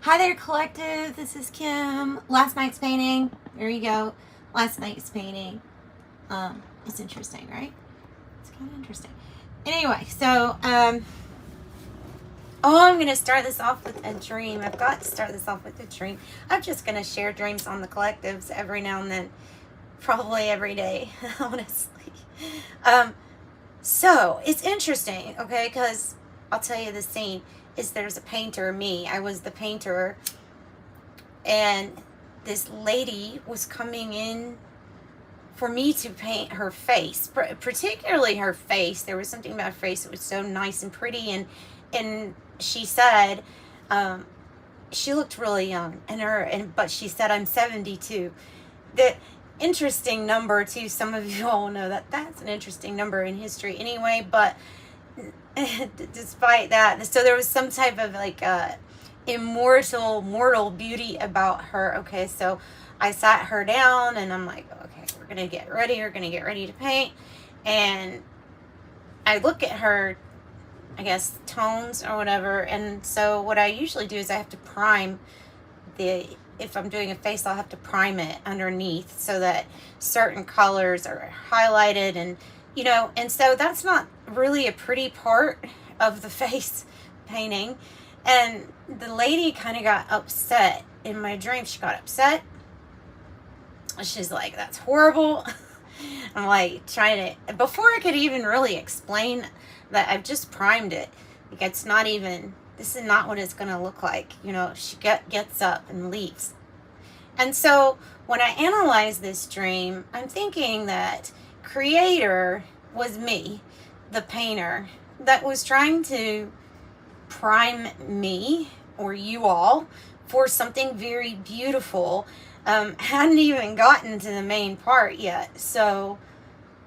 Hi there, collective. This is Kim. Last night's painting. There you go. Last night's painting. It's interesting, right? It's kind of interesting. Anyway, so I'm gonna start this off with a dream. I've got to start this off with a dream. I'm just gonna share dreams on the collectives every now and then, probably every day, honestly. So it's interesting, okay? Because I'll tell you the scene is there's a painter, me. I was the painter, and this lady was coming in for me to paint her face, particularly her face. There was something about her face that was so nice and pretty, and she said she looked really young, but she said I'm 72. The interesting number too. Some of you all know that that's an interesting number in history anyway, but despite that, so there was some type of like mortal beauty about her. Okay, so I sat her down and I'm like, okay, we're gonna get ready to paint. And I look at her, I guess, tones or whatever. And so what I usually do is I have to prime if I'm doing a face, I'll have to prime it underneath so that certain colors are highlighted, and and so that's not really a pretty part of the face painting. And the lady kind of got upset in my dream. She got upset. She's like, that's horrible. I'm like trying to, before I could even really explain that I've just primed it. Like, it's not even, this is not what it's going to look like. She gets up and leaves. And so when I analyze this dream, I'm thinking that creator was me, the painter, that was trying to prime me or you all for something very beautiful. Hadn't even gotten to the main part yet. So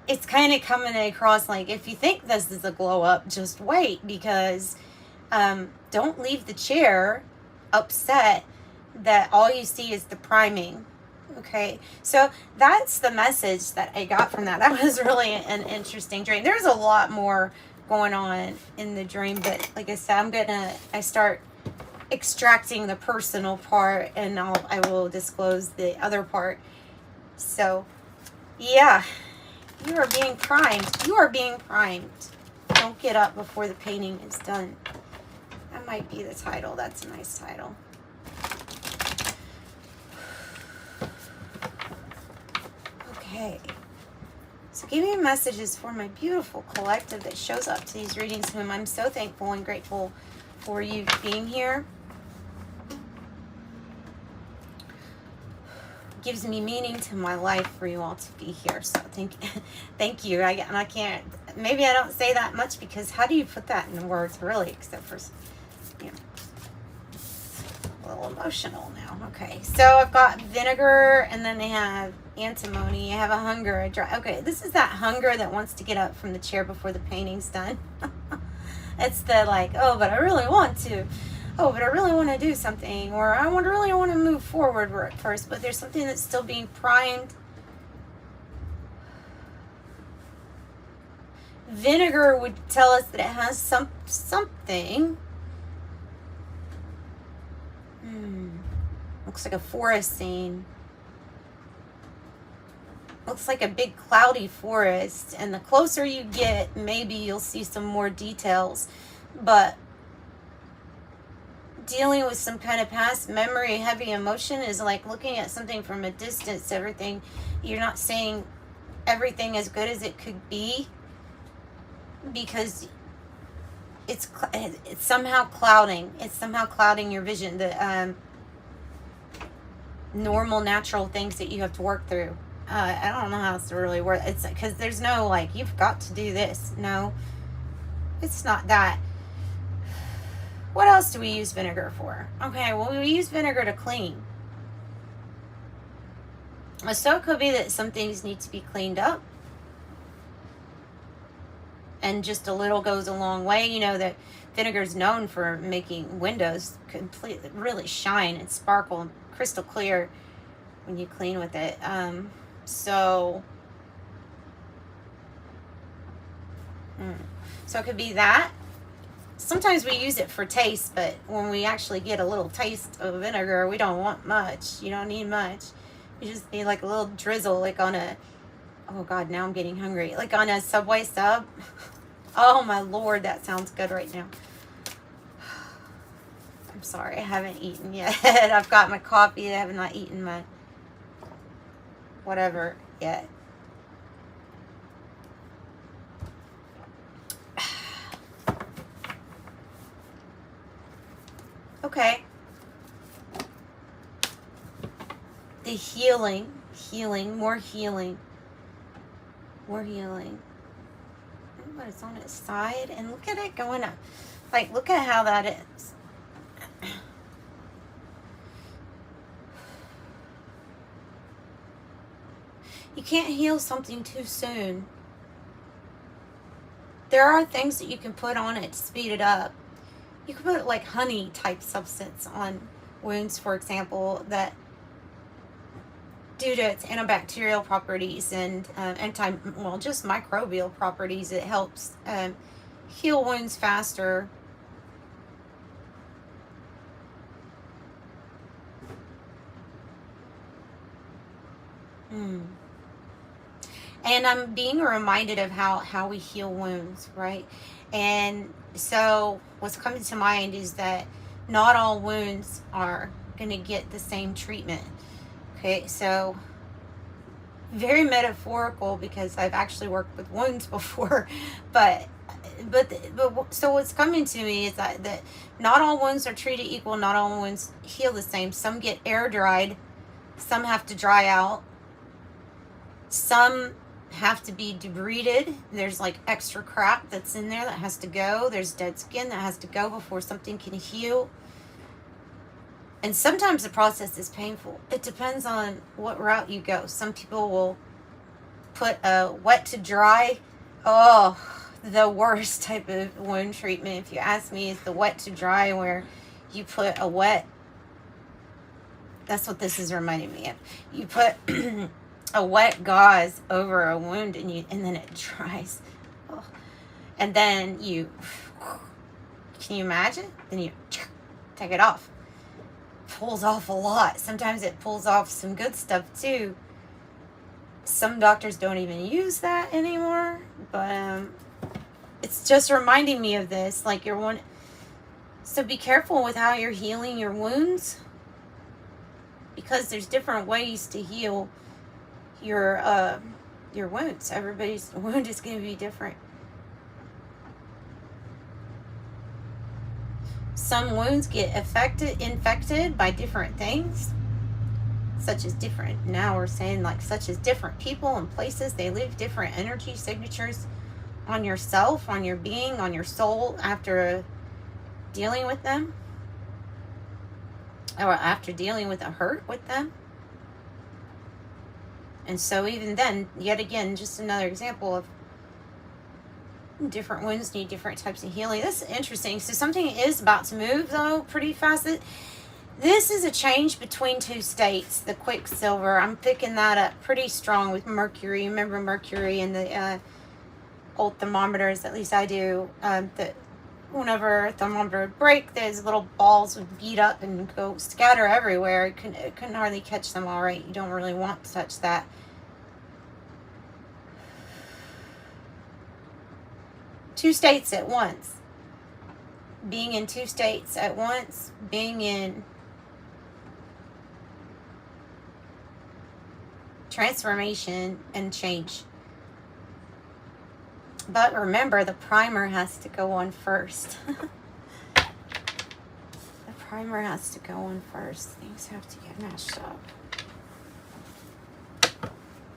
it's kind of coming across like, if you think this is a glow up, just wait, because don't leave the chair upset that all you see is the priming. Okay, so that's the message that I got from that. That was really an interesting dream. There's a lot more going on in the dream, but like I said, I start extracting the personal part, and I will disclose the other part. So yeah, you are being primed. Don't get up before the painting is done. That might be the title. That's a nice title. Okay, so give me messages for my beautiful collective that shows up to these readings, whom I'm so thankful and grateful for you being here. Gives me meaning to my life for you all to be here. So thank you. I can't, maybe I don't say that much, because how do you put that in words, really, except for, a little emotional now. Okay, so I've got vinegar, and then they have antimony. I have a hunger. Okay, this is that hunger that wants to get up from the chair before the painting's done. It's the like, oh, but I really want to. Oh, but I really want to do something, or I really want to move forward at first, but there's something that's still being primed. Vinegar would tell us that it has something. Looks like a forest scene. Looks like a big cloudy forest, and the closer you get, maybe you'll see some more details, but dealing with some kind of past memory, heavy emotion, is like looking at something from a distance. You're not seeing everything as good as it could be, because it's somehow clouding. It's somehow clouding your vision. The normal, natural things that you have to work through. I don't know how else to really work. It's because there's no like, you've got to do this. No, it's not that. What else do we use vinegar for? Okay, well, we use vinegar to clean. So it could be that some things need to be cleaned up, and just a little goes a long way. That vinegar is known for making windows completely, really shine and sparkle and crystal clear when you clean with it. So it could be that. sometimes we use it for taste, but when we actually get a little taste of vinegar, we don't want much. You don't need much. You just need like a little drizzle, like on a, oh God, now I'm getting hungry. Like on a Subway sub. Oh my Lord, that sounds good right now. I'm sorry, I haven't eaten yet. I've got my coffee, I have not eaten my whatever yet. Okay. The healing, more healing. More healing. But it's on its side, and look at it going up. Like, look at how that is. You can't heal something too soon. There are things that you can put on it to speed it up. You can put like honey type substance on wounds, for example, that due to its antibacterial properties and just microbial properties, it helps heal wounds faster. And I'm being reminded of how we heal wounds, right? And so what's coming to mind is that not all wounds are going to get the same treatment. Okay, so very metaphorical because I've actually worked with wounds before, but so what's coming to me is that not all wounds are treated equal, not all wounds heal the same. Some get air dried, some have to dry out, some have to be debrided. There's like extra crap that's in there that has to go. There's dead skin that has to go before something can heal. And sometimes the process is painful. It depends on what route you go. Some people will put a wet to dry. Oh, the worst type of wound treatment, if you ask me, is the wet to dry, where you put a wet, that's what this is reminding me of. You put a wet gauze over a wound and then it dries. Oh. And then can you imagine? Then you take it off. Pulls off a lot. Sometimes it pulls off some good stuff too. Some doctors don't even use that anymore, but it's just reminding me of this. Like so be careful with how you're healing your wounds, because there's different ways to heal your wounds. Everybody's wound is going to be different. Some wounds get infected by different things, such as different people and places. They leave different energy signatures on yourself, on your being, on your soul after dealing with them, or after dealing with a hurt with them. And so even then, yet again, just another example of different wounds need different types of healing. This is interesting. So something is about to move, though, pretty fast. This is a change between two states, the Quicksilver. I'm picking that up pretty strong with Mercury. Remember Mercury and the old thermometers, at least I do, that whenever a thermometer would break, those little balls would beat up and go scatter everywhere. It couldn't hardly catch them all right. You don't really want to touch that. Two states at once. Being in two states at once, being in transformation and change. But remember, the primer has to go on first. The primer has to go on first. Things have to get mashed up.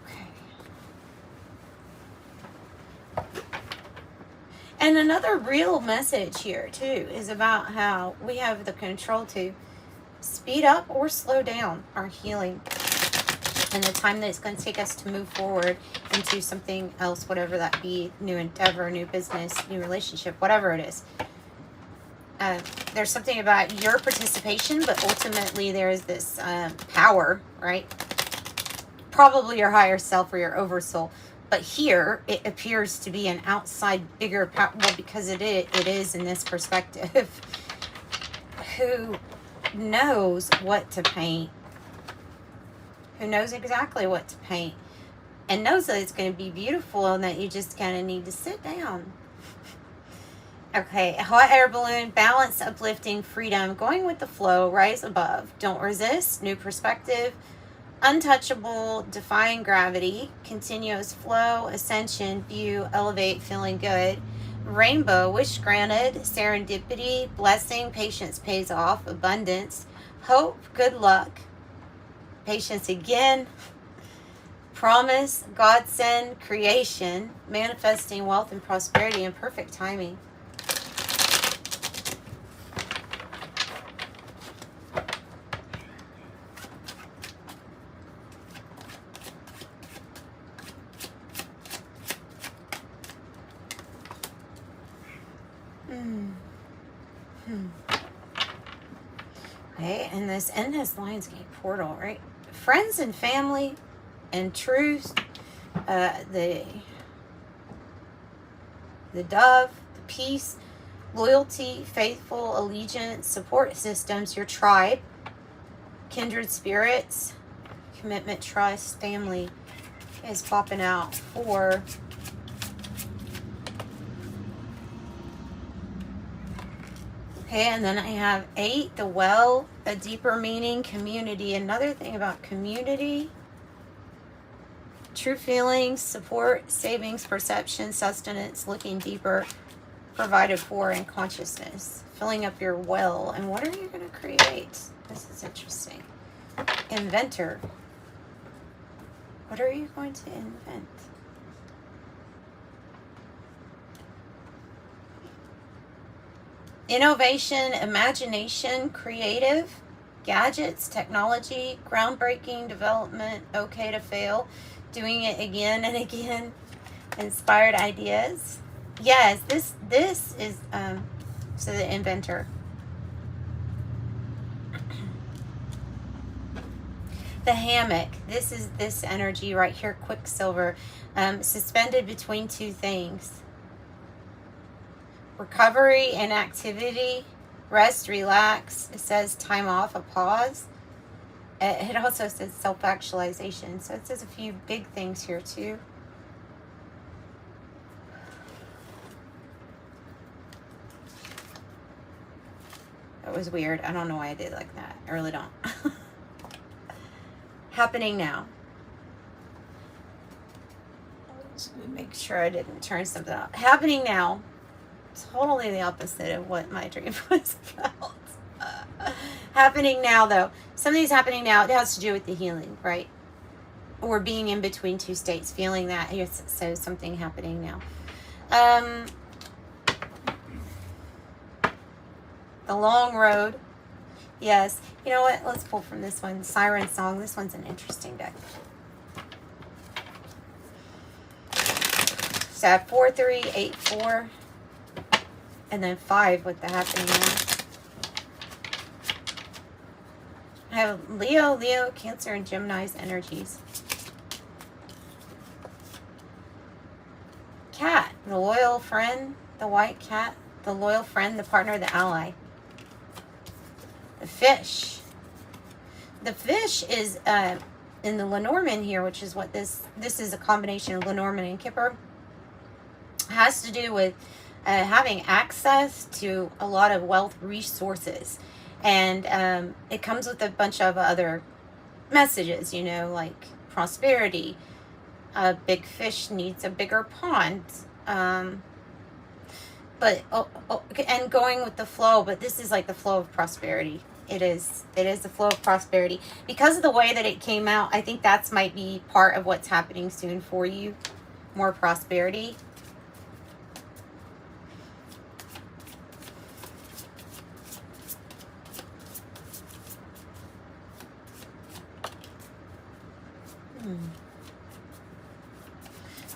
Okay. And another real message here, too, is about how we have the control to speed up or slow down our healing and the time that it's going to take us to move forward into something else, whatever that be, new endeavor, new business, new relationship, whatever it is. There's something about your participation, but ultimately there is this power, right? Probably your higher self or your oversoul But here, it appears to be an outside bigger power. Well, because it is in this perspective. Who knows what to paint. Who knows exactly what to paint. And knows that it's going to be beautiful and that you just kind of need to sit down. Okay, hot air balloon, balance, uplifting, freedom, going with the flow, rise above, don't resist, new perspective, untouchable, defying gravity, continuous flow, ascension, view, elevate, feeling good, rainbow, wish granted, serendipity, blessing, patience pays off, abundance, hope, good luck, patience again, promise, godsend, creation, manifesting wealth and prosperity and perfect timing. Okay, and this endless Lionsgate portal, right? Friends and family and truth, the dove, the peace, loyalty, faithful, allegiance, support systems, your tribe, kindred spirits, commitment, trust, family is popping out for okay, and then I have 8, the well, a deeper meaning, community. Another thing about community, true feelings, support, savings, perception, sustenance, looking deeper, provided for, and consciousness. Filling up your well. And what are you going to create? This is interesting. Inventor. What are you going to invent? Innovation, imagination, creative, gadgets, technology, groundbreaking, development, okay to fail, doing it again and again, inspired ideas. Yes, this is so the inventor. The hammock. This is this energy right here, Quicksilver, suspended between two things. Recovery and activity, rest, relax. It says time off, a pause. It also says self-actualization. So it says a few big things here too. That was weird. I don't know why I did like that. I really don't. Happening now. Just make sure I didn't turn something up. Happening now. Totally the opposite of what my dream was about. Happening now, though. Something's happening now. It has to do with the healing, right? Or being in between two states, feeling that. So something happening now. The long road. Yes. You know what? Let's pull from this one. Siren Song. This one's an interesting deck. So I have 4, 3, 8, 4. And then 5 with the happening now. I have Leo, Cancer, and Gemini's energies. Cat, the loyal friend, the white cat, the loyal friend, the partner, the ally. The fish. The fish is in the Lenormand here, which is what this is a combination of Lenormand and Kipper. Has to do with having access to a lot of wealth resources. And it comes with a bunch of other messages, you know, like prosperity. A big fish needs a bigger pond. And going with the flow, but this is like the flow of prosperity. It is the flow of prosperity. Because of the way that it came out, I think that's might be part of what's happening soon for you. More prosperity.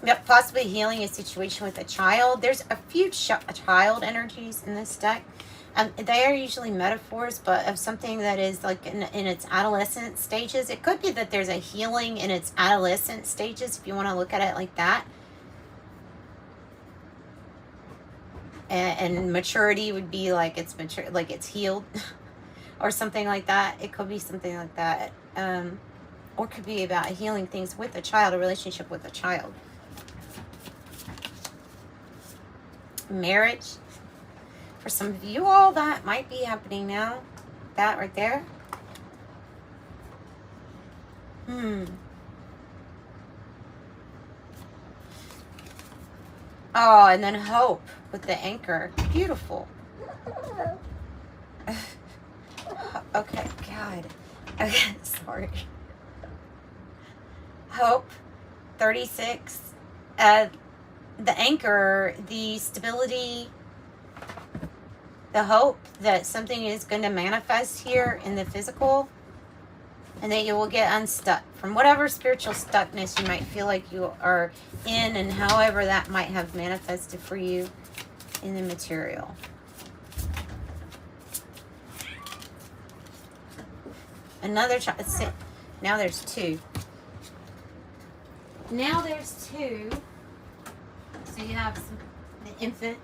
Yep, possibly healing a situation with a child. There's a few child energies in this deck. They are usually metaphors, but of something that is like in its adolescent stages. It could be that there's a healing in its adolescent stages, if you want to look at it like that. And maturity would be like it's mature, like it's healed, or something like that. It could be something like that, or it could be about healing things with a child, a relationship with a child. Marriage. For some of you all, that might be happening now. That right there. Oh, and then hope with the anchor. Beautiful. Okay, God. Okay, sorry. Hope, 36. The anchor, the stability, the hope that something is going to manifest here in the physical, and that you will get unstuck from whatever spiritual stuckness you might feel like you are in, and however that might have manifested for you in the material. Another child. Now there's two. Now there's two. So you have the infant.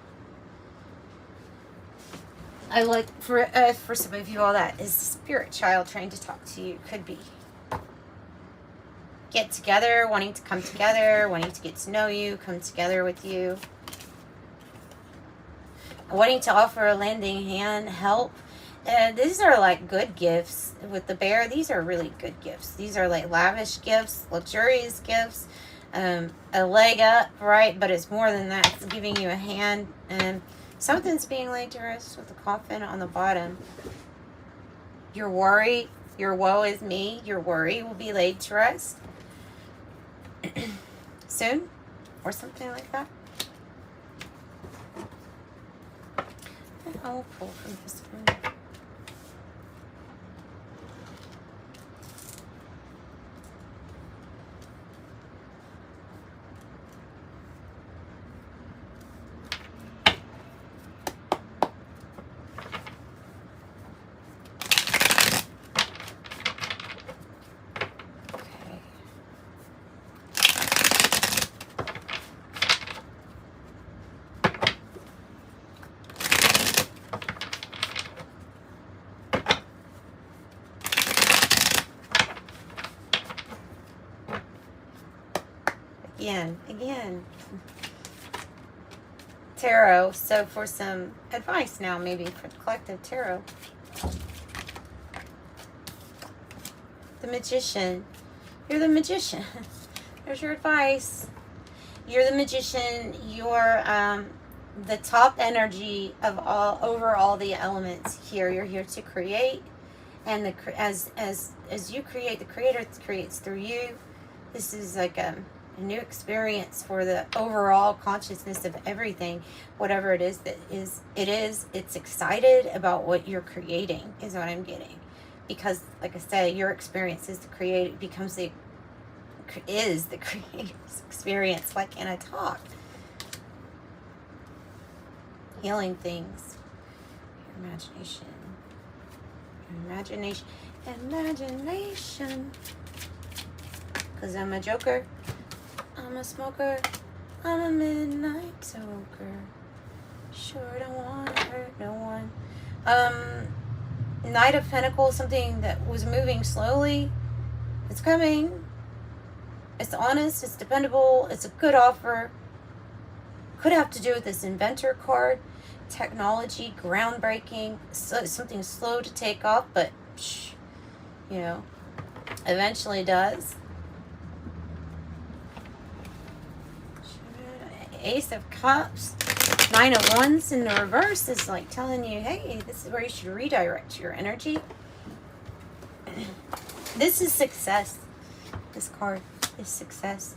I like for some of you all, that is spirit child trying to talk to you. Could be get together, wanting to come together, wanting to get to know you, come together with you, wanting to offer a lending hand, help. These are like good gifts with the bear. These are really good gifts. These are like lavish gifts, luxurious gifts, a leg up, right? But it's more than that. It's giving you a hand, and something's being laid to rest with the coffin on the bottom. Your worry, your woe is me, your worry will be laid to rest soon, or something like that. And I will pull from this one. Again. Tarot. So for some advice now, maybe for the collective tarot. The Magician. You're the Magician. There's your advice. You're the Magician. You're the top energy of over all the elements here. You're here to create, and as you create, the Creator creates through you. This is like a new experience for the overall consciousness of everything, whatever it is that it's excited about what you're creating, is what I'm getting. Because like I said, your experience is the creative, becomes the creator's experience. Why can't I talk? Healing things. Your imagination. Because I'm a joker. I'm a smoker, I'm a midnight toker. Sure don't want to hurt no one. Knight of Pentacles, something that was moving slowly. It's coming. It's honest, it's dependable, it's a good offer. Could have to do with this inventor card. Technology, groundbreaking, something slow to take off, but eventually does. Ace of Cups, 9 of Wands in the reverse is like telling you, hey, this is where you should redirect your energy. This is success. This card is success.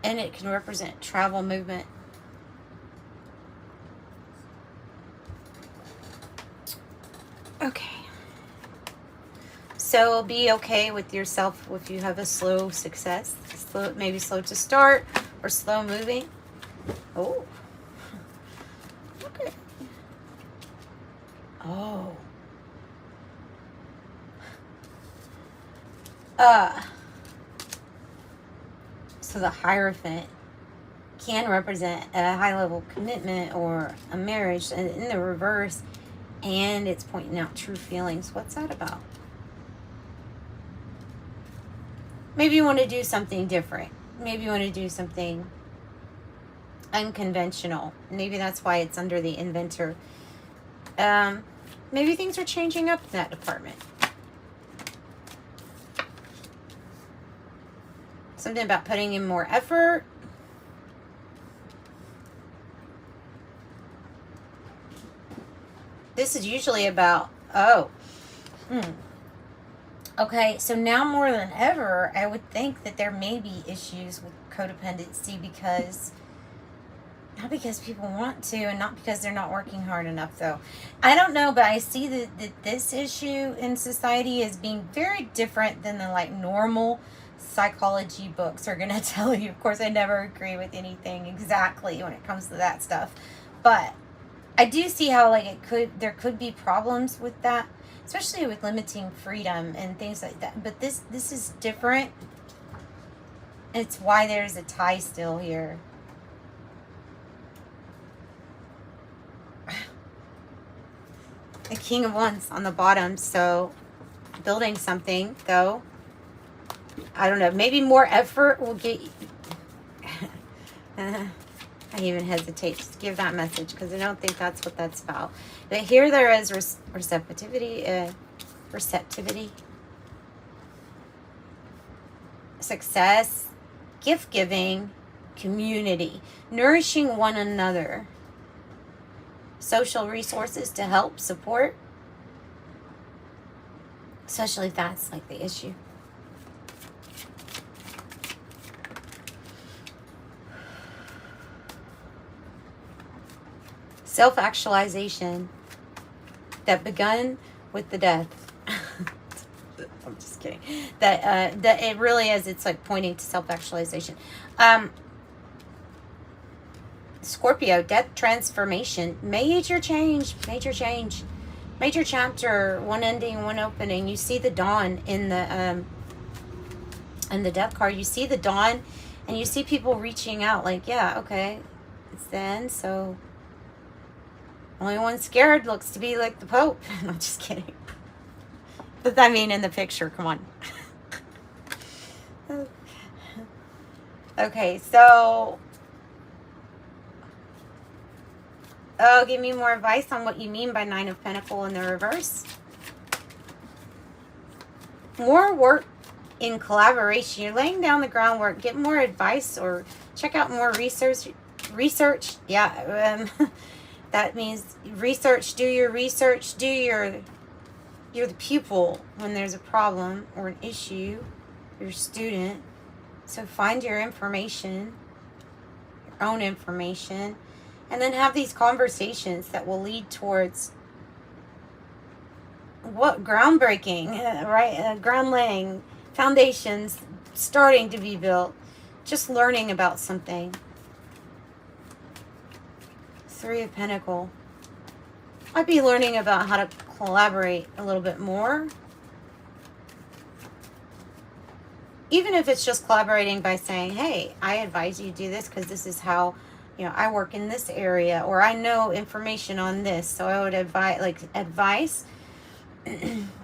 And it can represent travel, movement. Okay. So be okay with yourself if you have a slow success. Maybe slow to start. Or slow moving. Oh. Okay. Oh. So the Hierophant can represent a high level commitment or a marriage, and in the reverse, and it's pointing out true feelings. What's that about? Maybe you want to do something different. Maybe you want to do something unconventional. Maybe that's why it's under the inventor. Maybe things are changing up in that department. Something about putting in more effort. This is usually about, okay, so now more than ever, I would think that there may be issues with codependency because, not because people want to and not because they're not working hard enough, though. I don't know, but I see that this issue in society is being very different than the like normal psychology books are going to tell you. Of course, I never agree with anything exactly when it comes to that stuff, but I do see how like there could be problems with that, especially with limiting freedom and things like that. But this is different. It's why there's a tie still here. The King of Wands on the bottom. So building something, though. I don't know. Maybe more effort will get I even hesitate to give that message because I don't think that's what that's about. But here there is receptivity, success, gift giving, community, nourishing one another, social resources to help support, especially if that's like the issue. Self-actualization that begun with the death. I'm just kidding. That it really is. It's like pointing to self-actualization. Scorpio, death, transformation, major change, major chapter, one ending, one opening. You see the dawn in the death card. You see the dawn, and you see people reaching out. Like, yeah, okay, it's the end. So. Only one scared looks to be like the Pope. I'm just kidding. But I mean, in the picture, come on. Okay, so. Oh, give me more advice on what you mean by Nine of Pentacles in the reverse. More work in collaboration. You're laying down the groundwork. Get more advice or check out more research. Yeah. That means research, do your research, you're the pupil when there's a problem or an issue, you're a student. So find your information, your own information, and then have these conversations that will lead towards what groundbreaking, right? Ground laying, foundations starting to be built, just learning about something. Three of Pentacles. I'd be learning about how to collaborate a little bit more. Even if it's just collaborating by saying, hey, I advise you do this because this is how, I work in this area, or I know information on this. So I would advice,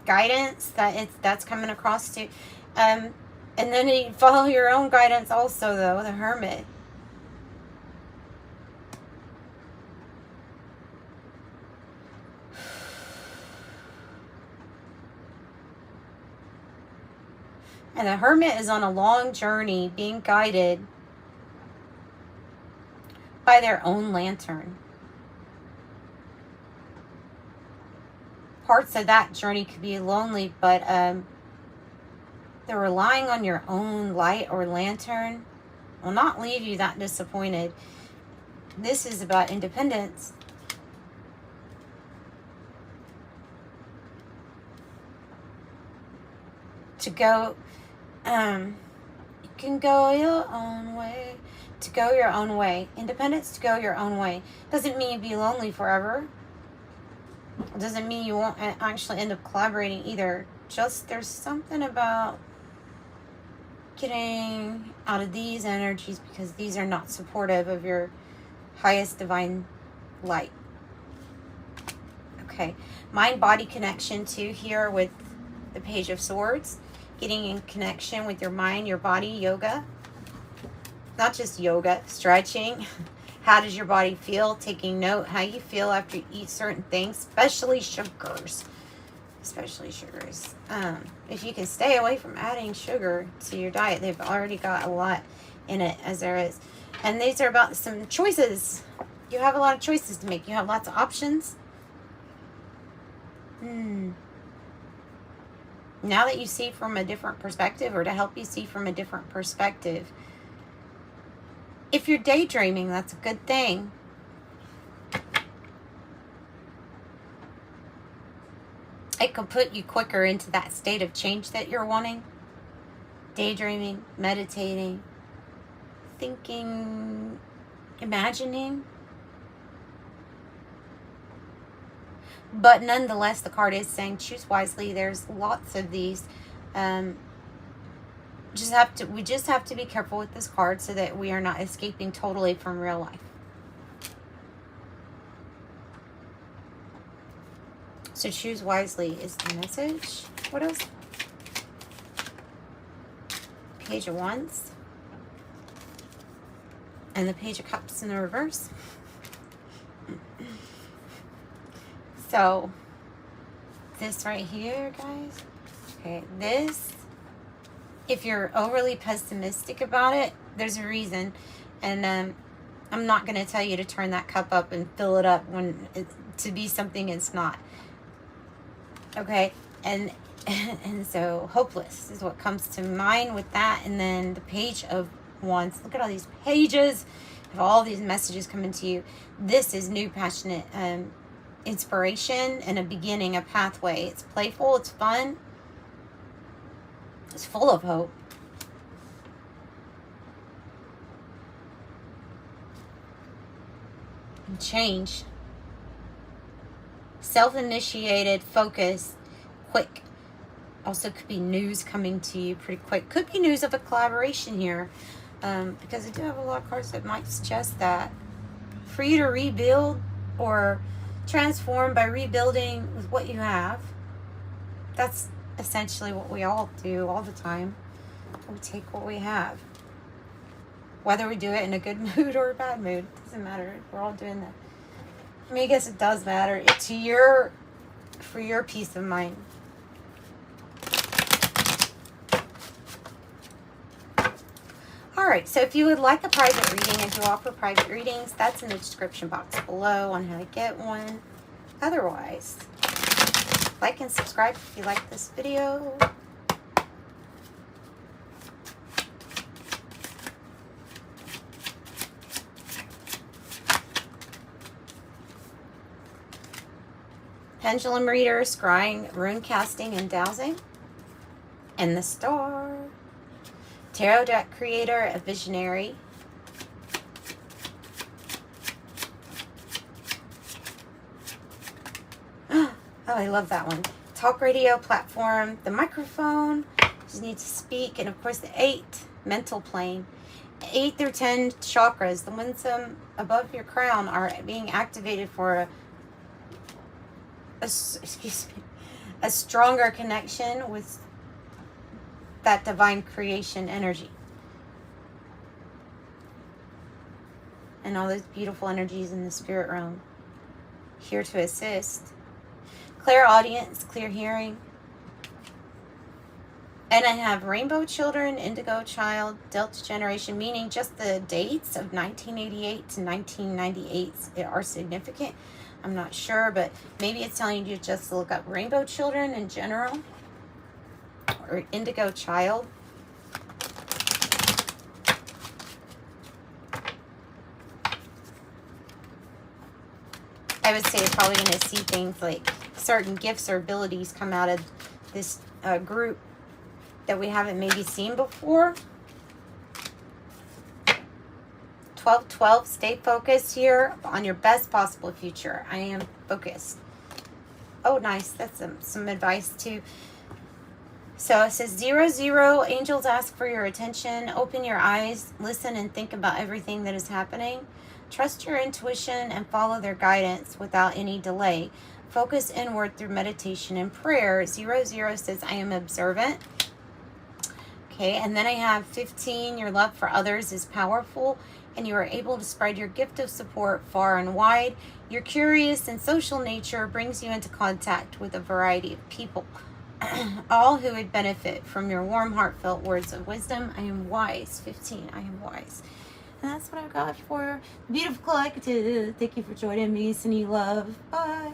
guidance that's coming across to, and then you follow your own guidance also, though, the Hermit. And the Hermit is on a long journey being guided by their own lantern. Parts of that journey could be lonely, but they're relying on your own light or lantern will not leave you that disappointed. This is about independence. To go... you can go your own way. To go your own way. Independence to go your own way. Doesn't mean you'd be lonely forever. It doesn't mean you won't actually end up collaborating either. Just there's something about getting out of these energies because these are not supportive of your highest divine light. Okay, mind-body connection too here with the Page of Swords. Getting in connection with your mind, your body, yoga. Not just yoga, stretching. How does your body feel? Taking note how you feel after you eat certain things, especially sugars. Especially sugars. If you can stay away from adding sugar to your diet, they've already got a lot in it as there is. And these are about some choices. You have a lot of choices to make. You have lots of options. Now that you see from a different perspective, or to help you see from a different perspective, if you're daydreaming, that's a good thing. It can put you quicker into that state of change that you're wanting. Daydreaming, meditating, thinking, imagining. But nonetheless, the card is saying choose wisely. There's lots of these. We just have to be careful with this card so that we are not escaping totally from real life. So choose wisely is the message. What else? Page of Wands. And the Page of Cups in the reverse. So, this right here, guys. Okay, this, if you're overly pessimistic about it, there's a reason. And I'm not going to tell you to turn that cup up and fill it up to be something it's not. Okay, and so hopeless is what comes to mind with that. And then the Page of Wands. Look at all these pages of all these messages coming to you. This is new, passionate inspiration and a beginning, a pathway. It's playful, it's fun, it's full of hope. And change. Self-initiated, focused, quick. Also could be news coming to you pretty quick. Could be news of a collaboration here. Because I do have a lot of cards that might suggest that. For you to rebuild or transform by rebuilding with what you have. That's essentially what we all do all the time. We take what we have. Whether we do it in a good mood or a bad mood, doesn't matter. We're all doing that. I mean, I guess it does matter. It's for your peace of mind. Alright, so if you would like a private reading, I do offer private readings. That's in the description box below on how to get one. Otherwise, like and subscribe if you like this video. Pendulum reader, scrying, rune casting, and dowsing. And the star. Tarot deck creator, a visionary. Oh, I love that one. Talk radio platform, the microphone, just need to speak, and of course the 8, mental plane. 8 through 10 chakras, the ones above your crown, are being activated for a stronger connection with that divine creation energy. And all those beautiful energies in the spirit realm. Here to assist. Clairaudience, clear hearing. And I have Rainbow Children, Indigo Child, Delta Generation, meaning just the dates of 1988 to 1998 are significant. I'm not sure, but maybe it's telling you just to look up Rainbow Children in general. Or Indigo Child. I would say you're probably going to see things like certain gifts or abilities come out of this group that we haven't maybe seen before. 12-12, stay focused here on your best possible future. I am focused. Oh, nice. That's some advice too. So it says 0, angels ask for your attention. Open your eyes, listen, and think about everything that is happening. Trust your intuition and follow their guidance without any delay. Focus inward through meditation and prayer. 0 says, I am observant. Okay, and then I have 15, your love for others is powerful, and you are able to spread your gift of support far and wide. Your curious and social nature brings you into contact with a variety of people, all who would benefit from your warm, heartfelt words of wisdom. I am wise. 15, I am wise. And that's what I've got for the Beautiful Collective. Thank you for joining me. Sending you love. Bye.